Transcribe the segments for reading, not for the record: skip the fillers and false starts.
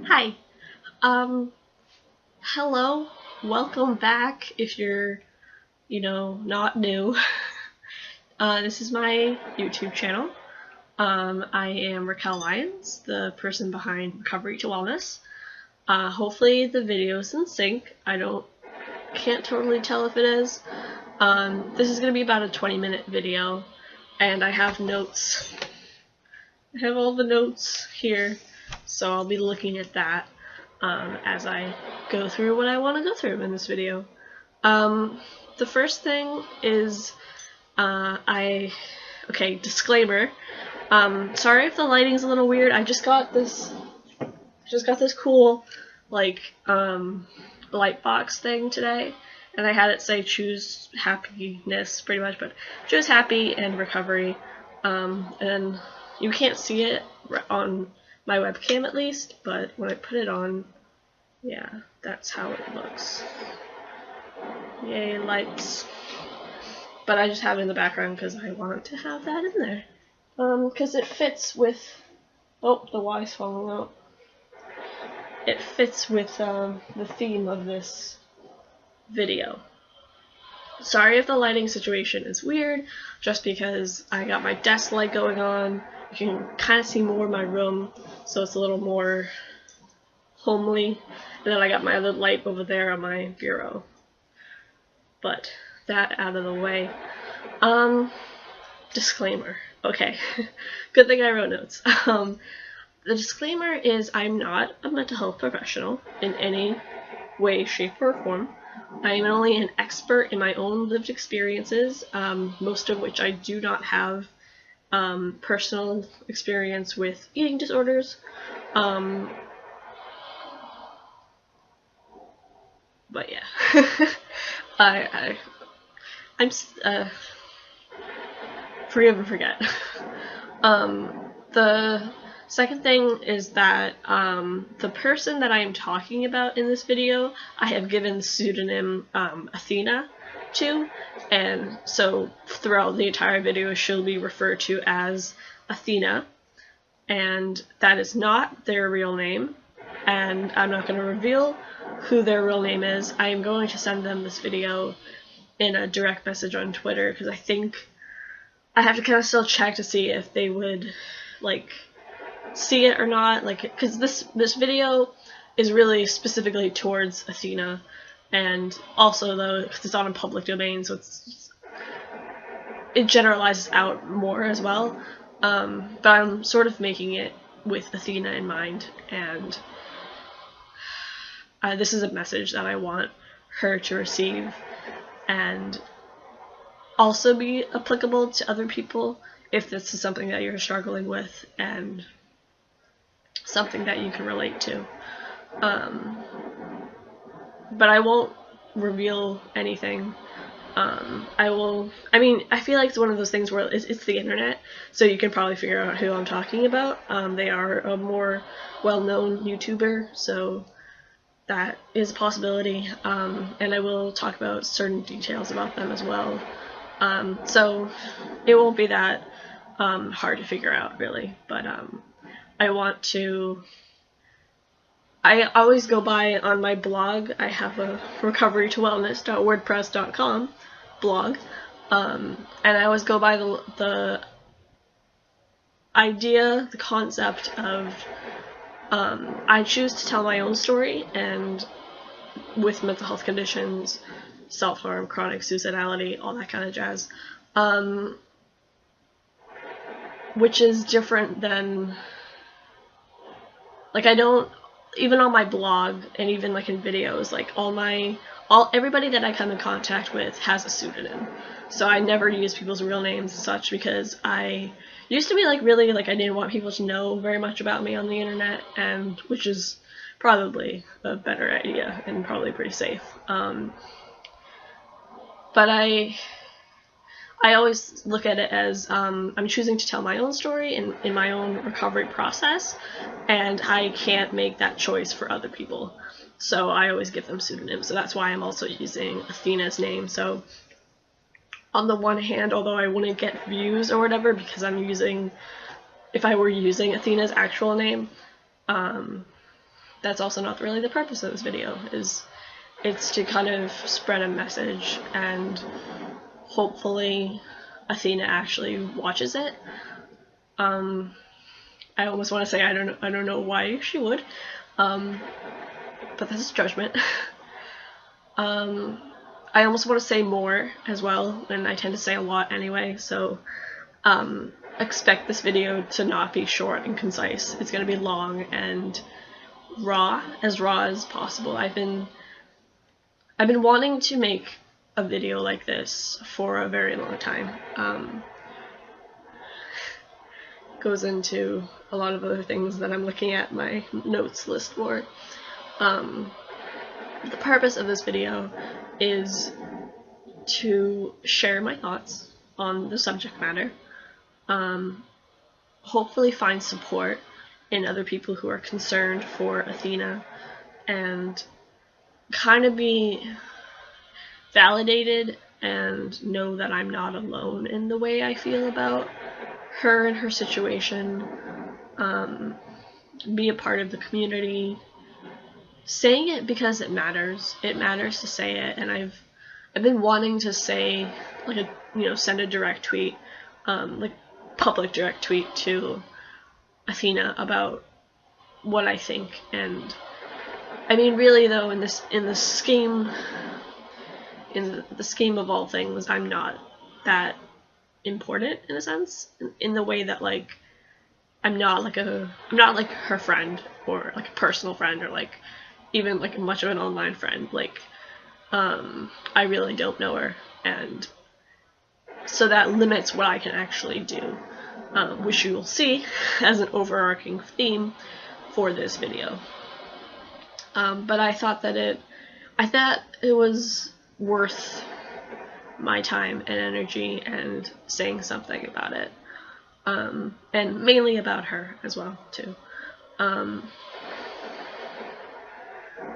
Hi. Hello. Welcome back if you're, not new. This is my YouTube channel. I am Raquel Lyons, the person behind Recovery to Wellness. Hopefully the video's in sync. Can't totally tell if it is. This is going to be about a 20-minute video, and I have notes. I have all the notes here, so I'll be looking at that as I go through what I want to go through in this video. The first thing is, disclaimer. Sorry if the lighting's a little weird. I just got this cool, light box thing today, and I had it say choose happiness, pretty much, but choose happy and recovery, and you can't see it on my webcam at least, but when I put it on, yeah, that's how it looks. Yay, lights. But I just have it in the background because I want to have that in there. Because it fits with, oh, the Y's falling out. It fits with the theme of this video. Sorry if the lighting situation is weird, just because I got my desk light going on. You can kind of see more of my room, so it's a little more homely. And then I got my other light over there on my bureau. But that out of the way. Disclaimer. Okay. Good thing I wrote notes. The disclaimer is I'm not a mental health professional in any way, shape, or form. I am only an expert in my own lived experiences, most of which I do not have personal experience with eating disorders. But yeah, I'm forgive and forget. The second thing is that the person that I am talking about in this video, I have given the pseudonym Athena to, and so throughout the entire video she'll be referred to as Athena, and that is not their real name, and I'm not going to reveal who their real name is. I am going to send them this video in a direct message on Twitter, because I think I have to kind of still check to see if they would see it or not, because this video is really specifically towards Athena, and also though because it's on a public domain, so it generalizes out more as well, but I'm sort of making it with Athena in mind, and this is a message that I want her to receive and also be applicable to other people if this is something that you're struggling with and something that you can relate to. But I won't reveal anything. I feel like it's one of those things where it's the internet, so you can probably figure out who I'm talking about. They are a more well-known YouTuber, so that is a possibility, and I will talk about certain details about them as well. So it won't be that hard to figure out, really, but I always go by on my blog. I have a recoverytowellness.wordpress.com blog, and I always go by the idea, the concept of I choose to tell my own story, and with mental health conditions, self-harm, chronic suicidality, all that kind of jazz, which is different than, I don't, even on my blog and even in videos, everybody that I come in contact with has a pseudonym, so I never use people's real names and such, because I used to be really I didn't want people to know very much about me on the internet, and which is probably a better idea and probably pretty safe. But I always look at it as I'm choosing to tell my own story in my own recovery process, and I can't make that choice for other people, so I always give them pseudonyms. So that's why I'm also using Athena's name. So on the one hand, although I wouldn't get views or whatever because if I were using Athena's actual name, that that's also not really the purpose of this video. It's to kind of spread a message, and hopefully Athena actually watches it. I almost want to say I don't know why she would, but that's judgment. I almost want to say more as well, and I tend to say a lot anyway, so expect this video to not be short and concise. It's going to be long and raw as possible. I've been wanting to make a video like this for a very long time. Goes into a lot of other things that I'm looking at my notes list for. The purpose of this video is to share my thoughts on the subject matter, hopefully find support in other people who are concerned for Athena, and kind of be validated and know that I'm not alone in the way I feel about her and her situation. Be a part of the community, saying it because it matters. It matters to say it, and I've been wanting to say, like, send a direct tweet, like public direct tweet to Athena about what I think. And I mean, really though, in the scheme of all things, I'm not that important in a sense, in the way that, like, I'm not like her friend, or like a personal friend, or like even like much of an online friend. Like, I really don't know her, and so that limits what I can actually do, which you will see as an overarching theme for this video. But I thought it was worth my time and energy and saying something about it, and mainly about her as well too.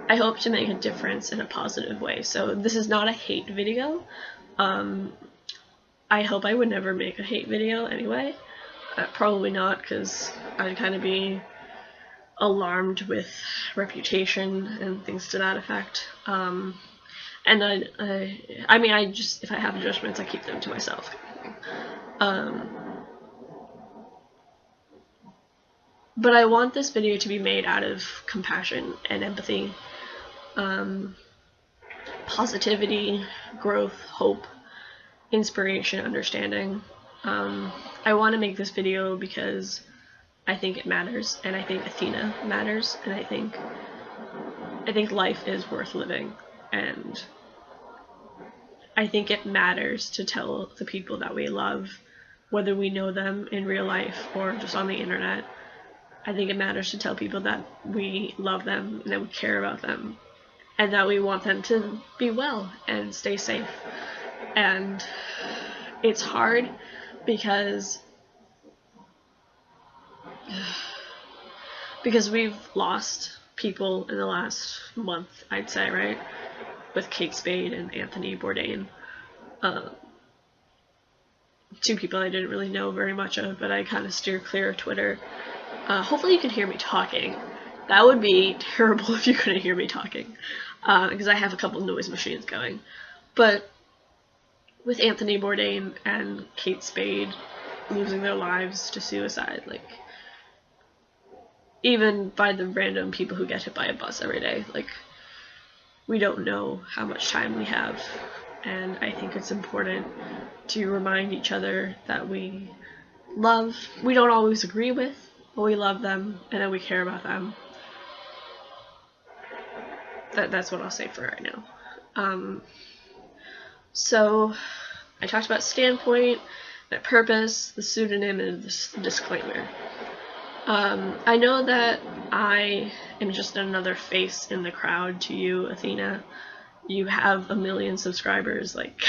I hope to make a difference in a positive way. So this is not a hate video. I hope I would never make a hate video anyway. Probably not, because I'd kind of be alarmed with reputation and things to that effect. And I mean, if I have judgments, I keep them to myself. But I want this video to be made out of compassion and empathy, positivity, growth, hope, inspiration, understanding. I want to make this video because I think it matters, and I think Athena matters, and I think life is worth living, and I think it matters to tell the people that we love, whether we know them in real life or just on the internet. I think it matters to tell people that we love them and that we care about them, and that we want them to be well and stay safe. And it's hard because we've lost people in the last month, I'd say, right? With Kate Spade and Anthony Bourdain. Two people I didn't really know very much of, but I kind of steer clear of Twitter. Hopefully you can hear me talking. That would be terrible if you couldn't hear me talking, because I have a couple noise machines going. But with Anthony Bourdain and Kate Spade losing their lives to suicide, like, even by the random people who get hit by a bus every day, like, we don't know how much time we have, and I think it's important to remind each other that we don't always agree with, but we love them, and that we care about them. That's what I'll say for right now. So I talked about standpoint, my purpose, the pseudonym, and the disclaimer. I know that I am just another face in the crowd to you, Athena. You have 1 million subscribers, like,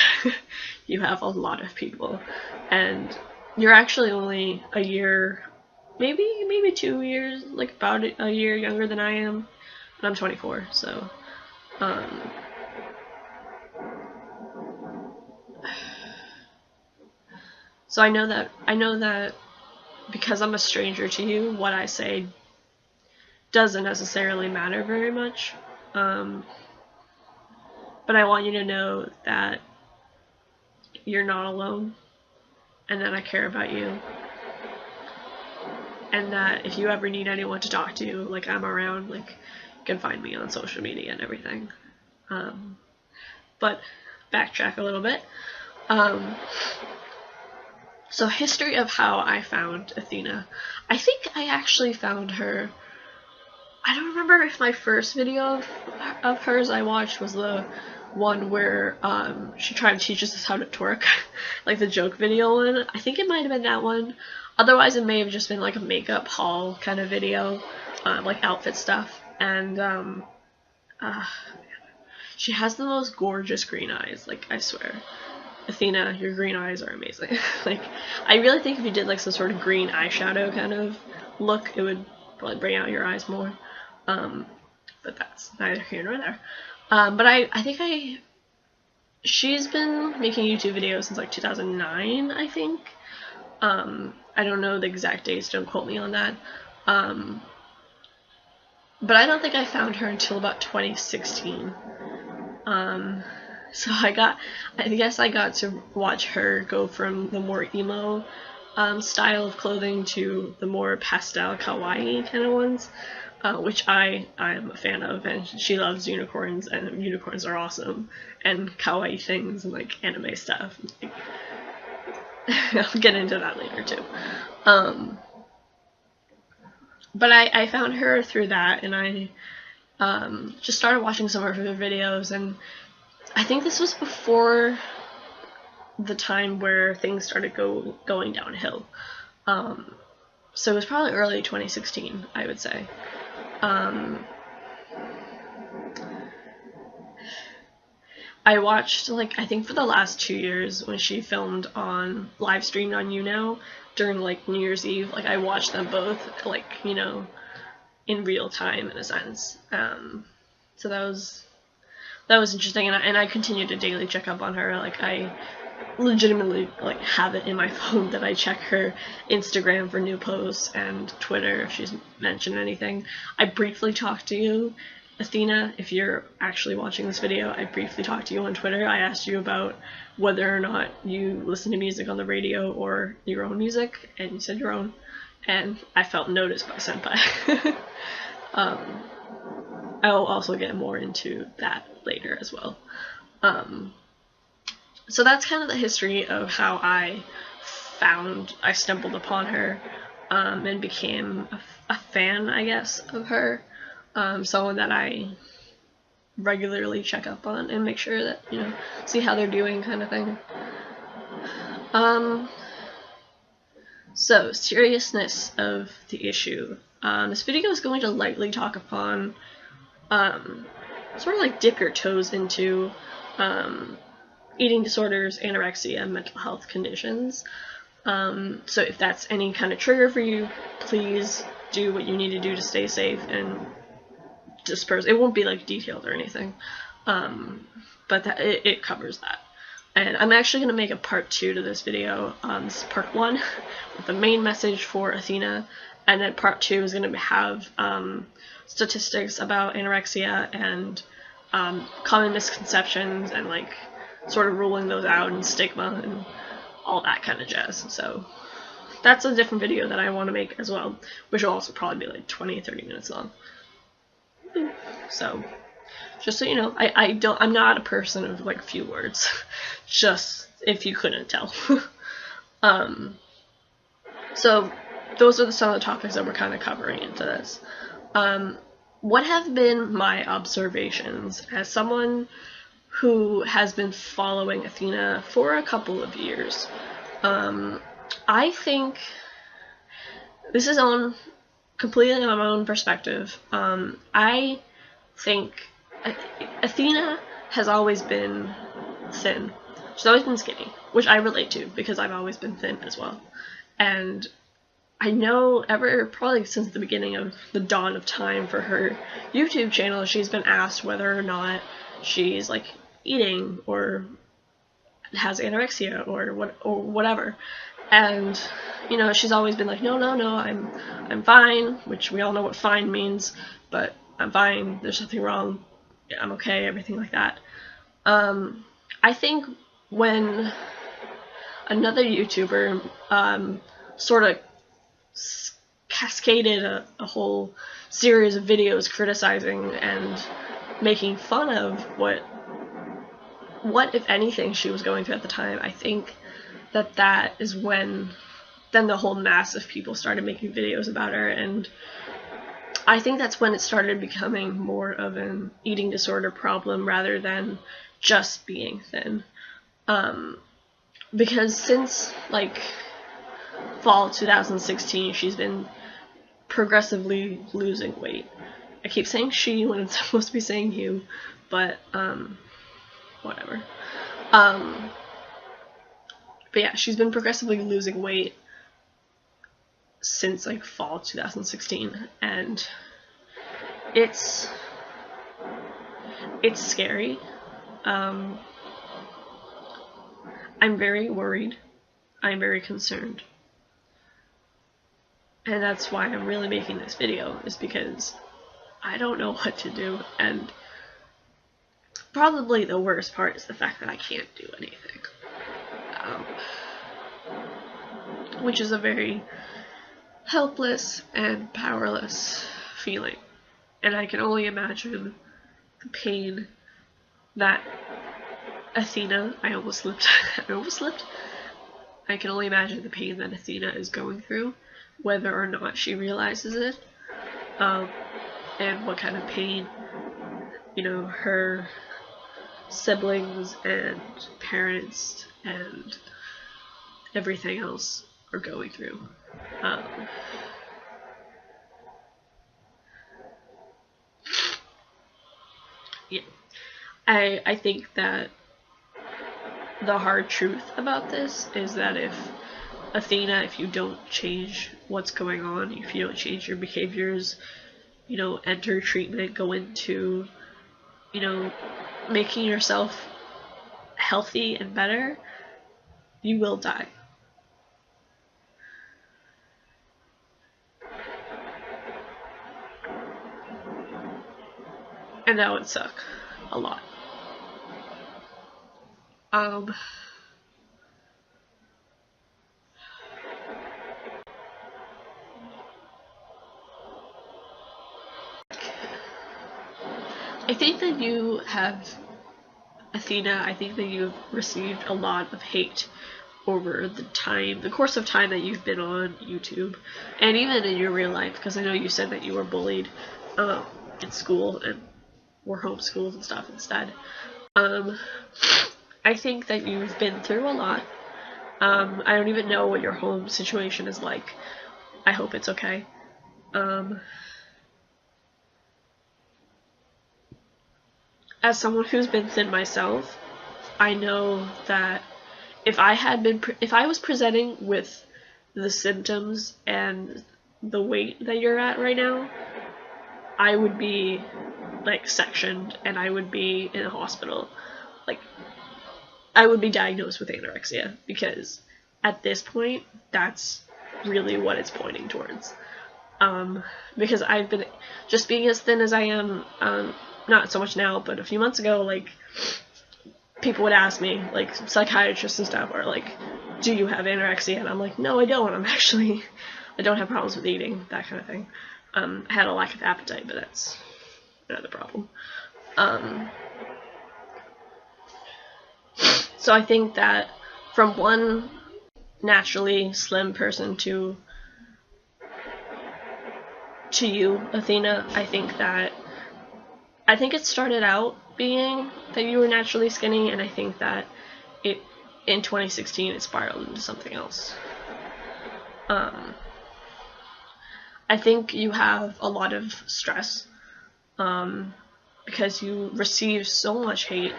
you have a lot of people, and you're actually only a year, maybe 2 years, like about a year younger than I am, and I'm 24, so, so I know that because I'm a stranger to you, what I say doesn't necessarily matter very much. But I want you to know that you're not alone, and that I care about you, and that if you ever need anyone to talk to, like, I'm around, like, you can find me on social media and everything. But backtrack a little bit. So history of how I found Athena. I think I actually found her, I don't remember if my first video of hers I watched was the one where she tried to teach us how to twerk, like the joke video one. I think it might have been that one. Otherwise, it may have just been like a makeup haul kind of video, like outfit stuff. And she has the most gorgeous green eyes, like, I swear. Athena, your green eyes are amazing. Like, I really think if you did like some sort of green eyeshadow kind of look, it would probably bring out your eyes more. But that's neither here nor there. But I think she's been making YouTube videos since like 2009, I think. I don't know the exact dates, don't quote me on that. But I don't think I found her until about 2016. So I guess I got to watch her go from the more emo style of clothing to the more pastel kawaii kind of ones, which I am a fan of, and she loves unicorns, and unicorns are awesome, and kawaii things and like anime stuff. Like, I'll get into that later too. But I found her through that, and I just started watching some of her videos, and I think this was before the time where things started going downhill. So it was probably early 2016, I would say. I watched, like, I think for the last 2 years when she filmed on, live streamed on YouNow during, like, New Year's Eve, like, I watched them both, like, you know, in real time, in a sense. So that was interesting, and I continue to daily check up on her. Like, I legitimately, like, have it in my phone that I check her Instagram for new posts, and Twitter if she's mentioned anything. I briefly talked to you, Athena, if you're actually watching this video. I briefly talked to you on Twitter. I asked you about whether or not you listen to music on the radio or your own music, and you said your own, and I felt noticed by Senpai. I'll also get more into that later as well. So that's kind of the history of how I stumbled upon her, and became a fan, I guess, of her. Someone that I regularly check up on and make sure that, you know, see how they're doing kind of thing. So, seriousness of the issue. This video is going to lightly talk upon, sort of like dip your toes into, eating disorders, anorexia, mental health conditions. So if that's any kind of trigger for you, please do what you need to do to stay safe and disperse. It won't be like detailed or anything, but it covers that. And I'm actually going to make a part 2 to this video. This is part 1 with the main message for Athena, and then part 2 is going to have statistics about anorexia and common misconceptions and like sort of ruling those out and stigma and all that kind of jazz. So that's a different video that I want to make as well, which will also probably be like 20-30 minutes long. So just so you know, I'm not a person of like few words, just if you couldn't tell. So those are some of the topics that we're kind of covering into this. What have been my observations as someone who has been following Athena for a couple of years? I think this is completely on my own perspective. I think Athena has always been thin. She's always been skinny, which I relate to because I've always been thin as well. And I know probably since the beginning of the dawn of time for her YouTube channel, she's been asked whether or not she's like eating or has anorexia or whatever. And you know, she's always been like, no, I'm fine, which we all know what fine means, but I'm fine, there's nothing wrong, I'm okay, everything like that. I think when another YouTuber sort of cascaded a whole series of videos criticizing and making fun of what if anything she was going through at the time, I think that is when then the whole mass of people started making videos about her, and I think that's when it started becoming more of an eating disorder problem rather than just being thin. Because since like fall 2016, she's been progressively losing weight. I keep saying she when it's supposed to be saying you, but whatever. But yeah, she's been progressively losing weight since like fall 2016, and it's scary. I'm very worried. I'm very concerned. And that's why I'm really making this video, is because I don't know what to do, and probably the worst part is the fact that I can't do anything. Which is a very helpless and powerless feeling. And I can only imagine the pain that Athena, I almost slipped. I can only imagine the pain that Athena is going through, whether or not she realizes it, and what kind of pain, you know, her siblings and parents and everything else are going through. Yeah, I think that the hard truth about this is that if Athena, if you don't change what's going on, if you don't change your behaviors, you know, enter treatment, go into, you know, making yourself healthy and better, you will die. And that would suck a lot. I think that you have, Athena, I think that you've received a lot of hate over the course of time that you've been on YouTube, and even in your real life, because I know you said that you were bullied in school and were homeschooled and stuff instead. I think that you've been through a lot. I don't even know what your home situation is like. I hope it's okay. As someone who's been thin myself, I know that if I was presenting with the symptoms and the weight that you're at right now, I would be like sectioned and I would be in a hospital. Like, I would be diagnosed with anorexia, because at this point, that's really what it's pointing towards. Because I've been, just being as thin as I am, not so much now, but a few months ago, like, people would ask me, like, psychiatrists and stuff, are like, do you have anorexia? And I'm like, no, I don't. I don't have problems with eating, that kind of thing. I had a lack of appetite, but that's another problem. So I think that from one naturally slim person to you, Athena, I think it started out being that you were naturally skinny, and I think that in 2016 it spiraled into something else. I think you have a lot of stress, because you receive so much hate,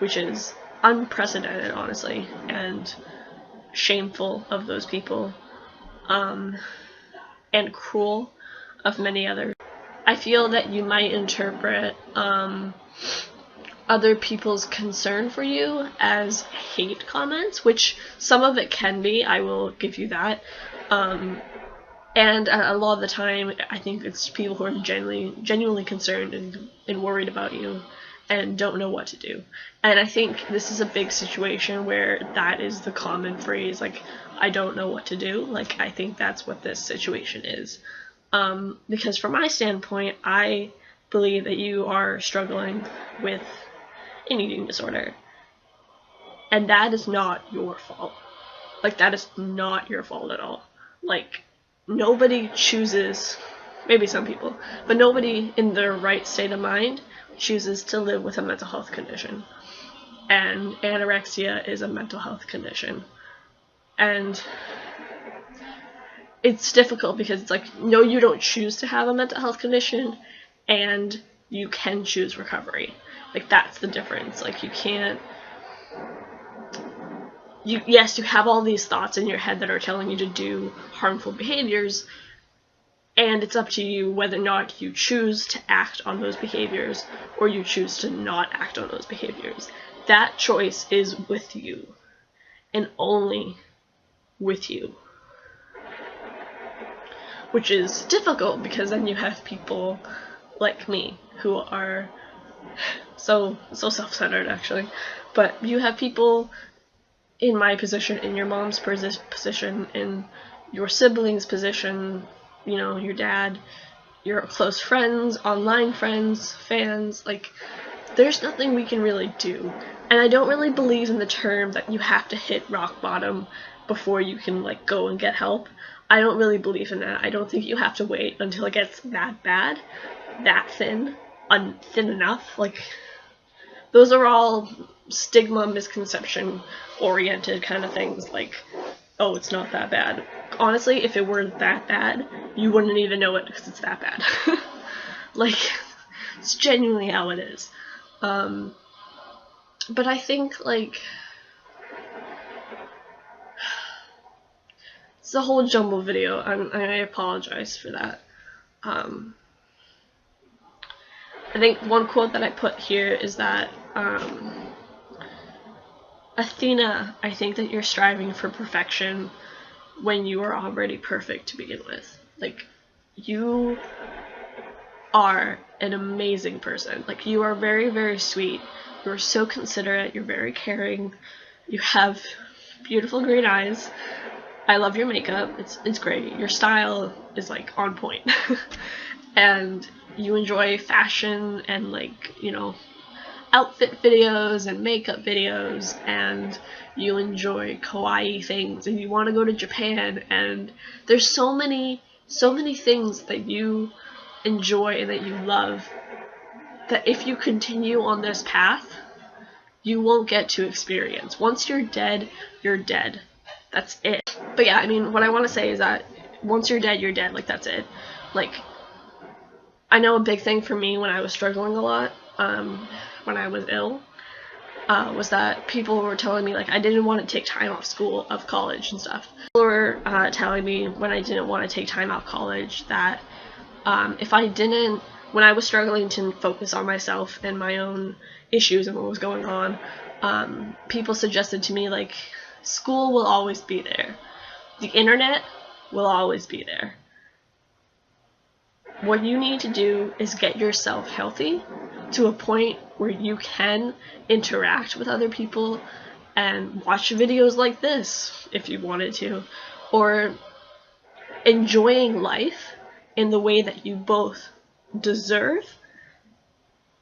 which is unprecedented, honestly, and shameful of those people, and cruel of many others. I feel that you might interpret other people's concern for you as hate comments, which some of it can be, I will give you that. And a lot of the time, I think it's people who are genuinely concerned and worried about you and don't know what to do. And I think this is a big situation where that is the common phrase, like, I don't know what to do. Like, I think that's what this situation is. Because from my standpoint, I believe that you are struggling with an eating disorder. And that is not your fault. Like, that is not your fault at all. Like, nobody chooses, maybe some people, but nobody in their right state of mind chooses to live with a mental health condition. And anorexia is a mental health condition. And it's difficult because it's like, no, you don't choose to have a mental health condition, and you can choose recovery. Like, that's the difference. Like, you can't, yes, you have all these thoughts in your head that are telling you to do harmful behaviors, and it's up to you whether or not you choose to act on those behaviors or you choose to not act on those behaviors. That choice is with you, and only with you. Which is difficult because then you have people like me who are so self-centered, actually. But you have people in my position, in your mom's position, in your siblings' position, you know, your dad, your close friends, online friends, fans. Like, there's nothing we can really do. And I don't really believe in the term that you have to hit rock bottom before you can, like, go and get help. I don't really believe in that. I don't think you have to wait until it gets that bad, that thin enough. Like, those are all stigma, misconception oriented kind of things. Like, oh, it's not that bad. Honestly, if it were that bad, you wouldn't even know it because it's that bad. Like, it's genuinely how it is. But I think, like, it's a whole jumbled video. I apologize for that. I think one quote that I put here is that, Athena, I think that you're striving for perfection when you are already perfect to begin with. Like, you are an amazing person. Like, you are very, very sweet. You're so considerate. You're very caring. You have beautiful green eyes. I love your makeup. It's great. Your style is, like, on point. And you enjoy fashion and, like, you know, outfit videos and makeup videos, and you enjoy kawaii things, and you want to go to Japan, and there's so many things that you enjoy and that you love that if you continue on this path, you won't get to experience. Once you're dead, you're dead. That's it. But yeah, I mean, what I want to say is that once you're dead, you're dead. Like, that's it. Like, I know a big thing for me when I was struggling a lot, when I was ill, was that people were telling me, like, I didn't want to take time off college and stuff. People were telling me when I didn't want to take time off college that if I didn't, when I was struggling to focus on myself and my own issues and what was going on, people suggested to me, like, school will always be there. The internet will always be there. What you need to do is get yourself healthy to a point where you can interact with other people and watch videos like this if you wanted to, or enjoying life in the way that you both deserve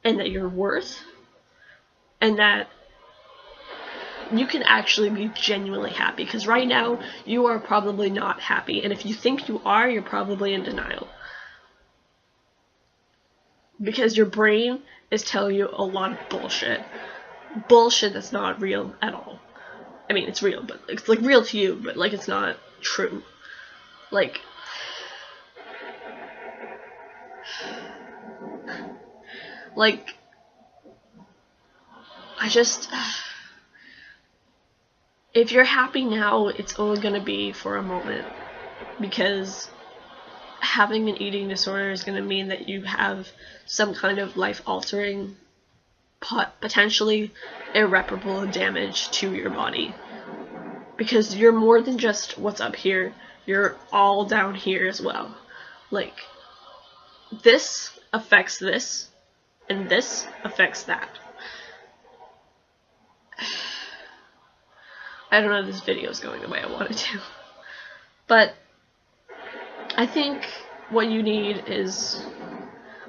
and that you're worth, and that you can actually be genuinely happy. Because right now, you are probably not happy, and if you think you are, you're probably in denial. Because your brain is telling you a lot of bullshit. Bullshit that's not real at all. I mean, it's real, but it's, like, real to you, but, like, it's not true. Like, I just, if you're happy now, it's only gonna be for a moment, because having an eating disorder is gonna mean that you have some kind of life-altering potentially irreparable damage to your body. Because you're more than just what's up here, you're all down here as well. Like, this affects this, and this affects that. I don't know if this video is going the way I want it to. But I think what you need is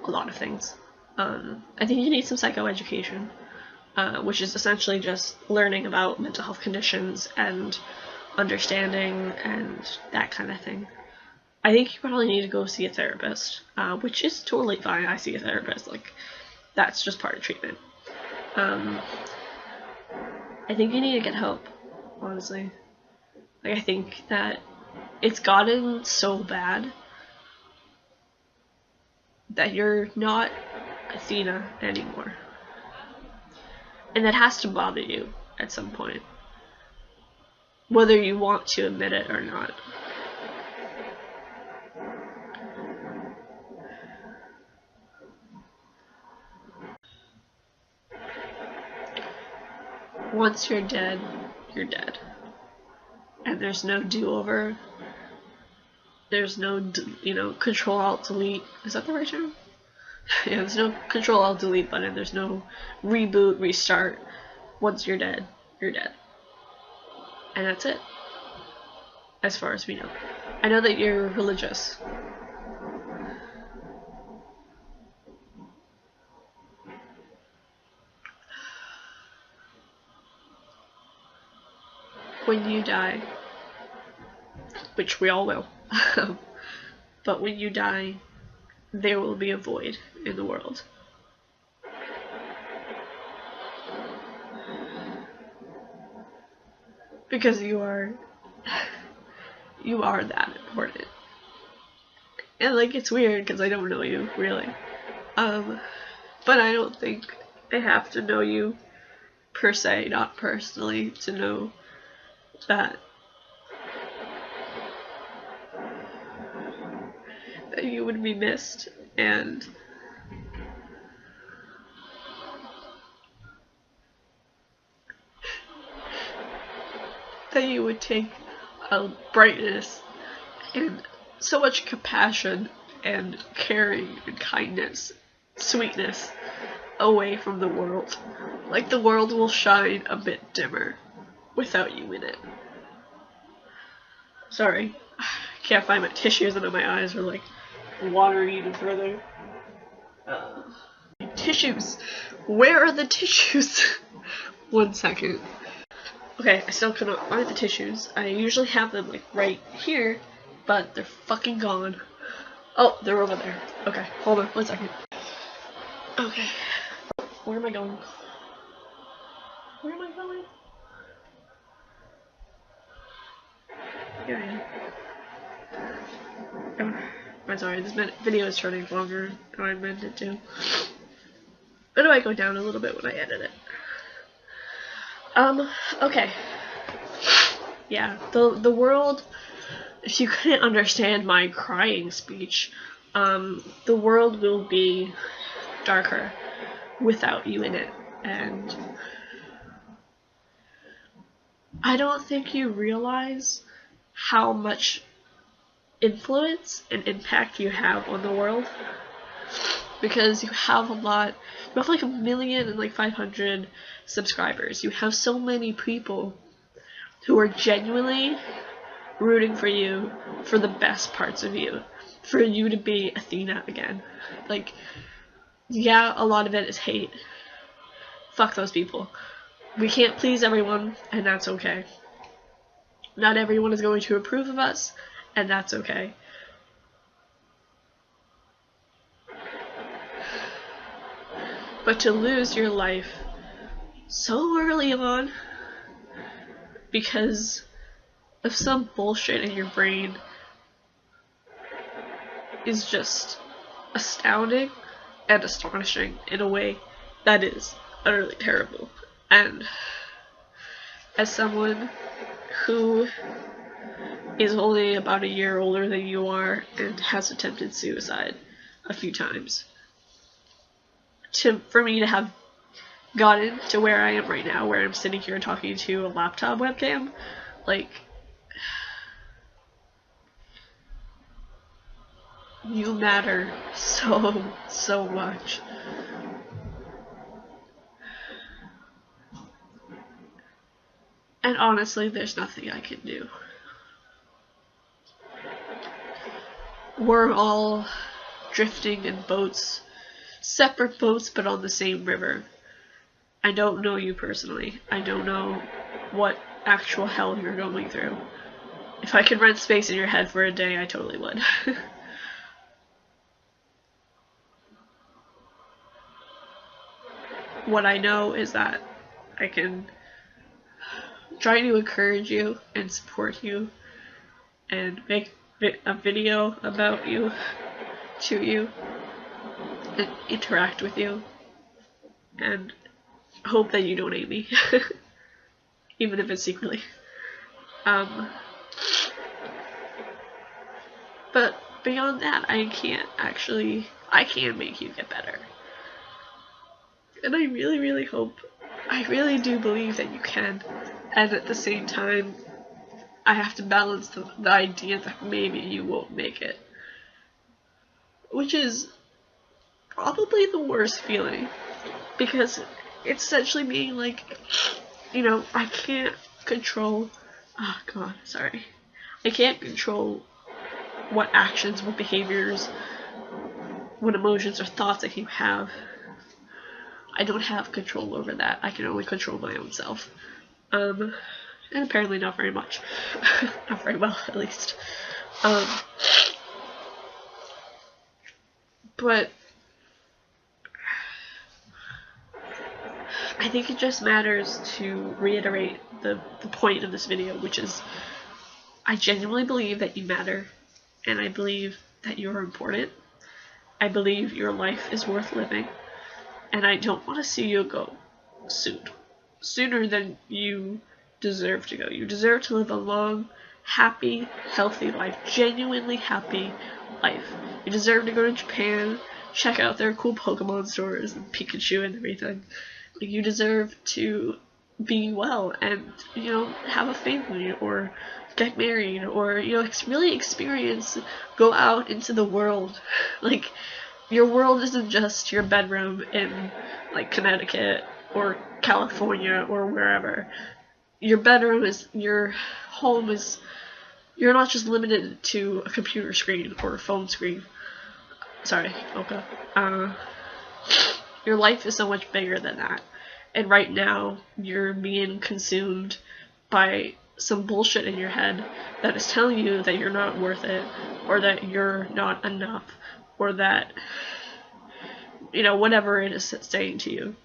a lot of things. I think you need some psychoeducation, which is essentially just learning about mental health conditions and understanding and that kind of thing. I think you probably need to go see a therapist, which is totally fine. I see a therapist, like, that's just part of treatment. I think you need to get help, honestly. Like, I think that it's gotten so bad that you're not Athena anymore. And that has to bother you at some point, whether you want to admit it or not. Once you're dead, you're dead. And there's no do-over. There's no, Control-Alt-Delete. Is that the right term? Yeah, there's no Control-Alt-Delete button. There's no reboot, restart. Once you're dead, you're dead. And that's it. As far as we know. I know that you're religious. When you die, which we all will, but when you die, there will be a void in the world. Because you are that important. And, like, it's weird because I don't know you, really. But I don't think I have to know you, per se, not personally, to know that you would be missed, and that you would take a brightness and so much compassion and caring and kindness, sweetness away from the world. Like, the world will shine a bit dimmer without you in it. Sorry, I can't find my tissues and my eyes are like watering even further. Tissues! Where are the tissues? 1 second. Okay, I still cannot find the tissues. I usually have them, like, right here, but they're fucking gone. Oh, they're over there. Okay, hold on 1 second. Okay. Where am I going? Where am I going? Here I am. Oh, I'm sorry, this video is turning longer than I meant it to. But it might go down a little bit when I edit it. Okay. Yeah, the world, if you couldn't understand my crying speech, the world will be darker without you in it, and I don't think you realize how much influence and impact you have on the world, because you have like 1,500,000 subscribers. You have so many people who are genuinely rooting for you, for the best parts of you, for you to be Athena again. Like, yeah, a lot of it is hate. Fuck those people. We can't please everyone, and that's okay. Not everyone is going to approve of us, and that's okay. But to lose your life so early on because of some bullshit in your brain is just astounding and astonishing in a way that is utterly terrible. And as someone who is only about a year older than you are and has attempted suicide a few times, for me to have gotten to where I am right now, where I'm sitting here talking to a laptop webcam, like, you matter so much. And honestly, there's nothing I can do. We're all drifting in boats, separate boats, but on the same river. I don't know you personally. I don't know what actual hell you're going through. If I could rent space in your head for a day, I totally would. What I know is that I can try to encourage you and support you and make a video about you, to you, and interact with you, and hope that you don't hate me, even if it's secretly. But beyond that, I can't make you get better. And I really hope, I really do believe that you can. And at the same time, I have to balance the idea that maybe you won't make it. Which is probably the worst feeling. Because it's essentially being like, you know, I can't control, oh god, sorry. I can't control what actions, what behaviors, what emotions or thoughts that you have. I don't have control over that. I can only control my own self. And apparently not very much. Not very well, at least. But I think it just matters to reiterate the point of this video, which is I genuinely believe that you matter, and I believe that you're important. I believe your life is worth living, and I don't want to see you go soon. Sooner than you deserve to go. You deserve to live a long, happy, healthy life. Genuinely happy life. You deserve to go to Japan, check out their cool Pokemon stores and Pikachu and everything. Like, you deserve to be well and, you know, have a family or get married or, you know, really experience, go out into the world. Like, your world isn't just your bedroom in, like, Connecticut or California or wherever. Your bedroom is, your home is, you're not just limited to a computer screen or a phone screen. Sorry, okay. Your life is so much bigger than that. And right now, you're being consumed by some bullshit in your head that is telling you that you're not worth it, or that you're not enough, or that, you know, whatever it is saying to you.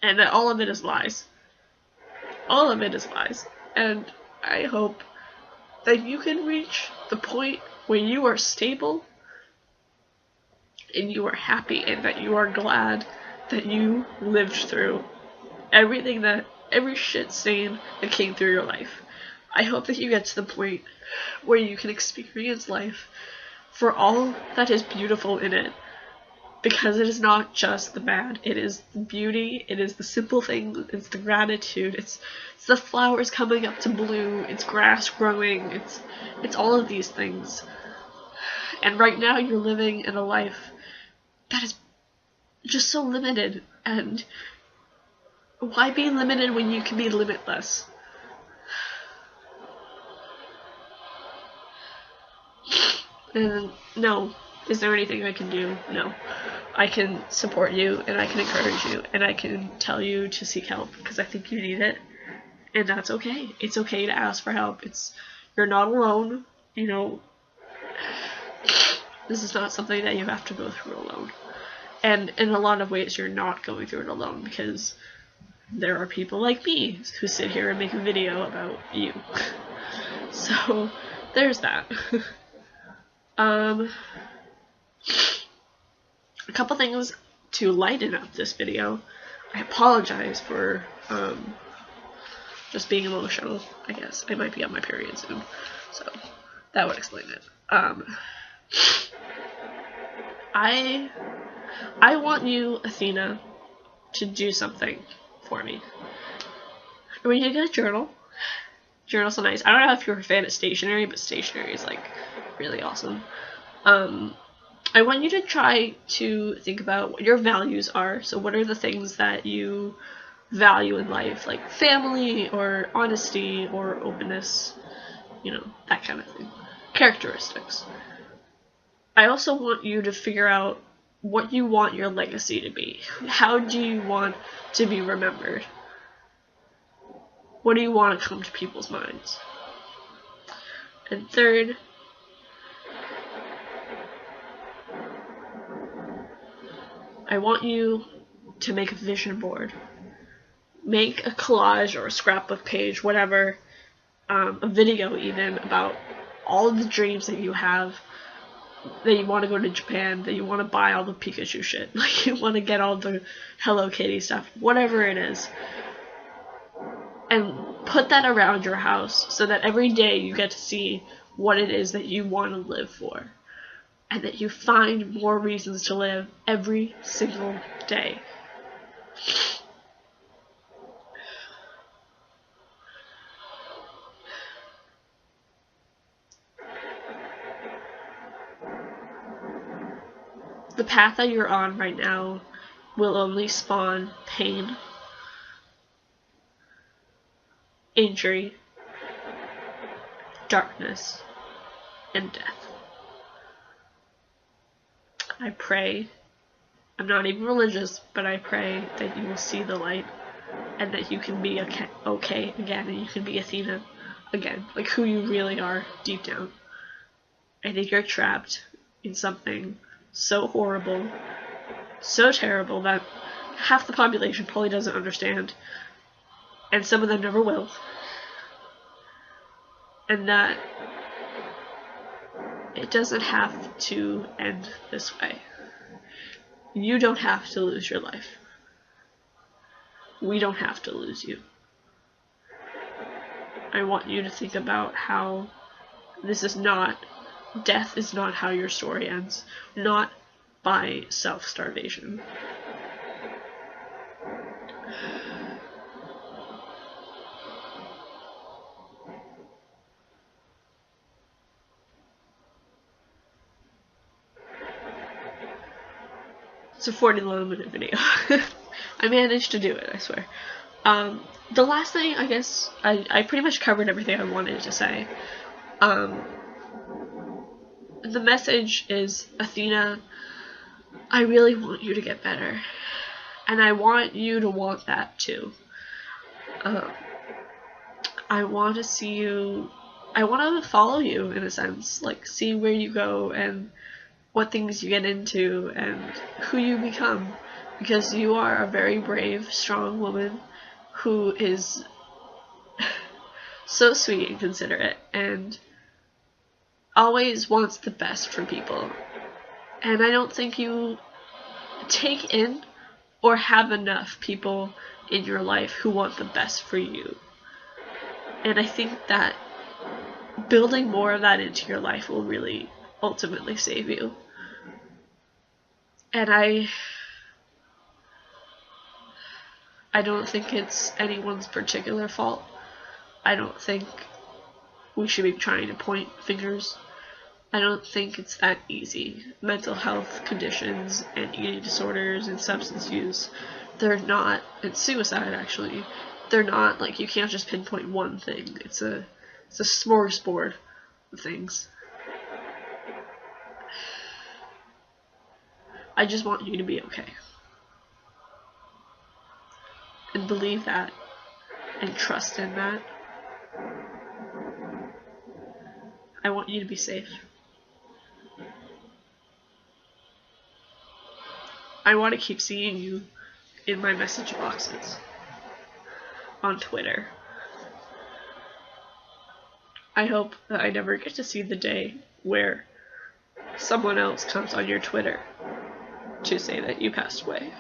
And that all of it is lies. All of it is lies. And I hope that you can reach the point where you are stable and you are happy and that you are glad that you lived through everything that, every shit stain that came through your life. I hope that you get to the point where you can experience life for all that is beautiful in it. Because it is not just the bad, it is the beauty, it is the simple things, it's the gratitude, it's the flowers coming up to bloom, it's grass growing, it's all of these things. And right now you're living in a life that is just so limited, and why be limited when you can be limitless? And no. Is there anything I can do? No. I can support you, and I can encourage you, and I can tell you to seek help, because I think you need it, and that's okay. It's okay to ask for help. You're not alone, you know. This is not something that you have to go through alone. And in a lot of ways, you're not going through it alone, because there are people like me who sit here and make a video about you. So, there's that. A couple things to lighten up this video. I apologize for just being emotional, I guess. I might be on my period soon, so that would explain it. I want you, Athena, to do something for me. I want you to get a journal. Journals are nice. I don't know if you're a fan of stationery, but stationery is like really awesome. I want you to try to think about what your values are. So what are the things that you value in life, like family or honesty or openness, you know, that kind of thing. Characteristics. I also want you to figure out what you want your legacy to be. How do you want to be remembered? What do you want to come to people's minds? And third, I want you to make a vision board. Make a collage or a scrapbook page, whatever, a video even, about all of the dreams that you have, that you want to go to Japan, that you want to buy all the Pikachu shit, like you want to get all the Hello Kitty stuff, whatever it is. And put that around your house so that every day you get to see what it is that you want to live for. And that you find more reasons to live every single day. The path that you're on right now will only spawn pain, injury, darkness, and death. I pray, I'm not even religious, but I pray that you will see the light and that you can be okay again, and you can be Athena again, like who you really are deep down. I think you're trapped in something so horrible, so terrible that half the population probably doesn't understand, and some of them never will, and that it doesn't have to end this way. You don't have to lose your life. We don't have to lose you. I want you to think about how death is not how your story ends. Not by self-starvation. It's a 40-minute video. I managed to do it, I swear. The last thing, I guess, I pretty much covered everything I wanted to say. The message is, Athena, I really want you to get better. And I want you to want that too. I want to see you, I want to follow you in a sense, like see where you go and what things you get into and who you become, because you are a very brave, strong woman who is so sweet and considerate and always wants the best for people. And I don't think you take in or have enough people in your life who want the best for you. And I think that building more of that into your life will really ultimately save you. And I don't think it's anyone's particular fault. I don't think we should be trying to point fingers. I don't think it's that easy. Mental health conditions and eating disorders and substance use, they're not, and suicide actually, they're not, like, you can't just pinpoint one thing. It's a smorgasbord of things. I just want you to be okay. And believe that. And trust in that. I want you to be safe. I want to keep seeing you in my message boxes. On Twitter. I hope that I never get to see the day where someone else comes on your Twitter to say that you passed away.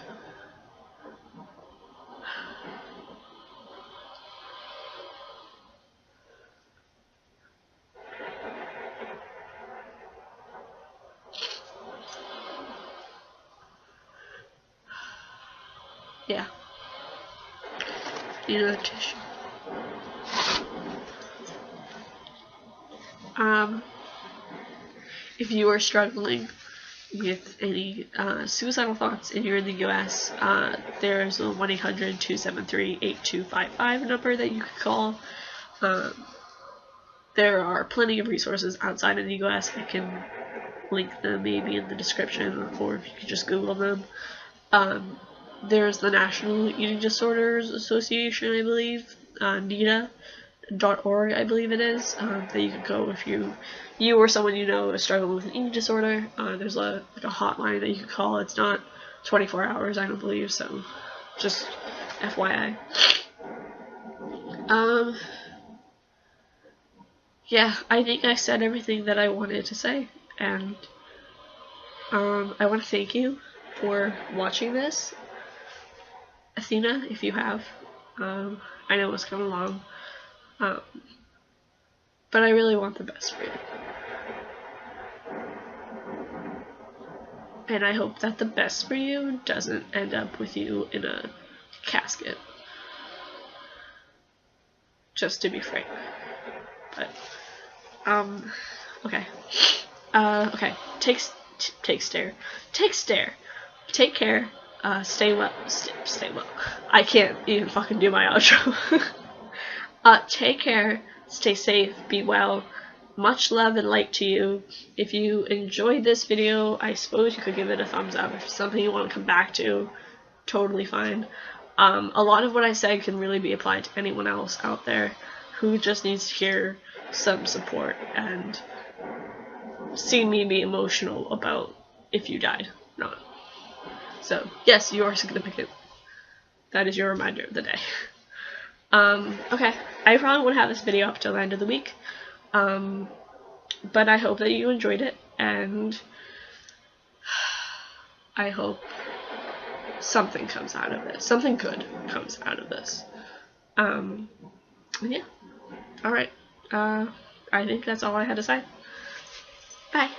yeah. Need another tissue. If you are struggling with any suicidal thoughts and you're in the US, there's a 1-800-273-8255 number that you can call. There are plenty of resources outside of the US. I can link them maybe in the description, or if you could just Google them. There's the National Eating Disorders Association, I believe, NEDA.org, I believe it is, that you can go if you or someone you know is struggling with an eating disorder. There's like a hotline that you can call. It's not 24 hours, I don't believe, so just FYI. Yeah, I think I said everything that I wanted to say, and I want to thank you for watching this. Athena, if you have. I know it's kind of long, but I really want the best for you. And I hope that the best for you doesn't end up with you in a casket. Just to be frank. But, okay. Okay. Take care. Stay well. Stay well. I can't even fucking do my outro. Take care. Stay safe. Be well. Much love and light to you. If you enjoyed this video, I suppose you could give it a thumbs up. If it's something you want to come back to, totally fine. A lot of what I said can really be applied to anyone else out there who just needs to hear some support and see me be emotional about if you died or not. So, yes, you are significant. That is your reminder of the day. Okay, I probably won't have this video up till the end of the week. But I hope that you enjoyed it, and I hope something comes out of this. Something good comes out of this. Yeah. Alright. I think that's all I had to say. Bye.